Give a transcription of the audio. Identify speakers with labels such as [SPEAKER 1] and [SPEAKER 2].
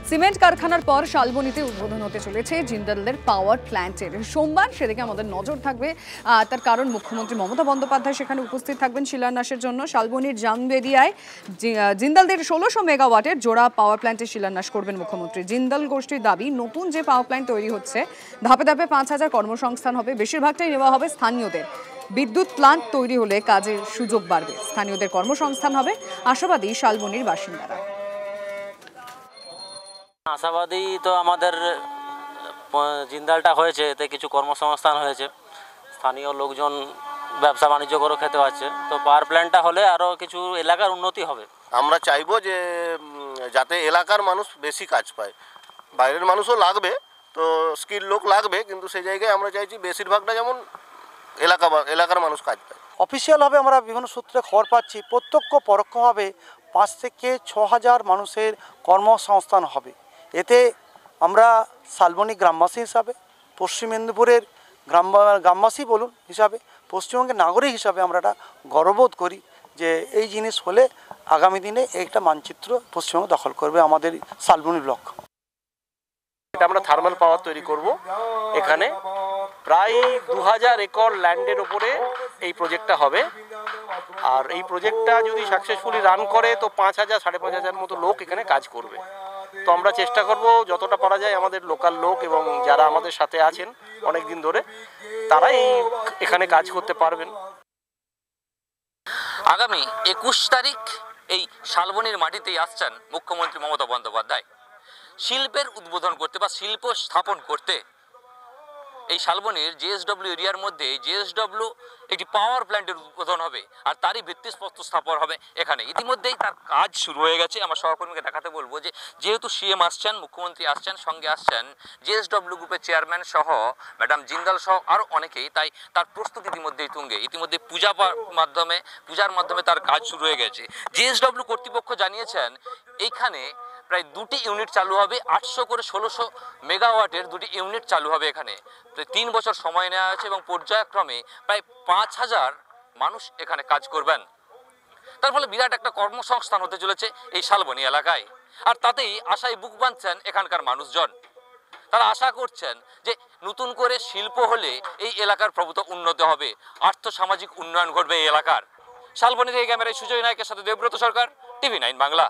[SPEAKER 1] Cement কারখানার পর শালবনীতে উদ্বোধন হতে চলেছে জিন্দালের পাওয়ার প্ল্যান্টের সোমবার, সেদিকে আমাদের নজর থাকবে। তার কারণ মুখ্যমন্ত্রী মমতা বন্দ্যোপাধ্যায় সেখানে উপস্থিত থাকবেন শিলান্যাসের জন্য। শালবনীর জামবেদিয়ায় জিন্দালদের 1600 মেগাওয়াটের জোড়া পাওয়ার প্ল্যান্টের শিলান্যাস করবেন মুখ্যমন্ত্রী। জিন্দাল গোষ্ঠীর দাবি, নতুন যে পাওয়ার প্ল্যান্ট তৈরি হচ্ছে ধাপে ধাপে 5000 কর্মসংস্থান হবে, বেশিরভাগটাই নেওয়া হবে স্থানীয়দের। বিদ্যুৎ প্ল্যান্ট তৈরি হলে কাজের সুযোগ বাড়বে, স্থানীয়দের কর্মসংস্থান হবে, আশাবাদী শালবনীর বাসিন্দারা।
[SPEAKER 2] আশাবাদী তো আমাদের জিন্দালটা হয়েছে, এতে কিছু কর্মসংস্থান হয়েছে, স্থানীয় লোকজন ব্যবসা বাণিজ্য করে খেতে পাচ্ছে। তো পাওয়ার প্ল্যান্টটা হলে আরও কিছু এলাকার উন্নতি হবে।
[SPEAKER 3] আমরা চাইবো যে যাতে এলাকার মানুষ বেশি কাজ পায়, বাইরের মানুষও লাগবে, তো স্কিল লোক লাগবে, কিন্তু সেই জায়গায় আমরা চাইছি বেশিরভাগটা যেমন এলাকার মানুষ কাজ পায়।
[SPEAKER 4] অফিসিয়ালভাবে আমরা বিভিন্ন সূত্রে খবর পাচ্ছি প্রত্যক্ষ পরোক্ষভাবে 5 থেকে 6000 মানুষের কর্মসংস্থান হবে। এতে আমরা শালবনী গ্রামবাসী হিসাবে, পশ্চিম মেদিনীপুরের গ্রামবাসী বলুন হিসাবে, পশ্চিমবঙ্গের নাগরিক হিসাবে আমরা একটা গর্ববোধ করি যে এই জিনিস হলে আগামী দিনে একটা মানচিত্র পশ্চিমবঙ্গ দখল করবে আমাদের শালবনী ব্লক।
[SPEAKER 3] এটা আমরা থার্মাল পাওয়ার তৈরি করব। এখানে প্রায় 2000 একর ল্যান্ডের ওপরে এই প্রজেক্টটা হবে। আর এই প্রজেক্টটা যদি সাকসেসফুলি রান করে তো 5000 5500 মতো লোক এখানে কাজ করবে। তো আমরা চেষ্টা করব যতটা পারা যায় আমাদের লোকাল লোক এবং যারা আমাদের সাথে আছেন অনেক দিন ধরে তারাই এখানে কাজ করতে পারবেন।
[SPEAKER 5] আগামী 21 তারিখ এই শালবনীর মাটিতেই আসছেন মুখ্যমন্ত্রী মমতা বন্দ্যোপাধ্যায় শিল্পের উদ্বোধন করতে বা শিল্প স্থাপন করতে। এই শালবনীর জেএসডব্লিউ এরিয়ার মধ্যে জেএসডব্লিউ একটি পাওয়ার প্ল্যান্টের উদ্বোধন হবে, আর তারই ভিত্তিপ্রস্তর স্থাপন হবে এখানে। ইতিমধ্যেই তার কাজ শুরু হয়ে গেছে। আমার সহকর্মীকে দেখাতে বলবো যে যেহেতু সিএম আসছেন, মুখ্যমন্ত্রী আসছেন, সঙ্গে আসছেন জেএসডব্লিউ গ্রুপের চেয়ারম্যান সহ ম্যাডাম জিন্দাল সহ আরও অনেকেই, তাই তার প্রস্তুতি ইতিমধ্যেই তুঙ্গে। ইতিমধ্যে পূজার মাধ্যমে তার কাজ শুরু হয়ে গেছে। জেএসডব্লিউ কর্তৃপক্ষ জানিয়েছেন এইখানে প্রায় 2টি ইউনিট চালু হবে, 800 করে 1600 মেগাওয়াটের 2টি ইউনিট চালু হবে এখানে। প্রায় 3 বছর সময় নেওয়া হয়েছে এবং পর্যায়ক্রমে প্রায় 5000 মানুষ এখানে কাজ করবেন। তার ফলে বিরাট একটা কর্মসংস্থান হতে চলেছে এই শালবনী এলাকায়। আর তাতেই আশায় বুক বাঁধছেন এখানকার মানুষজন। তারা আশা করছেন যে নতুন করে শিল্প হলে এই এলাকার প্রভূত উন্নতি হবে, আর্থসামাজিক উন্নয়ন ঘটবে এই এলাকার। শালবনীর এই ক্যামেরায় সুজয় নায়কের সাথে দেবব্রত সরকার, TV9 বাংলা।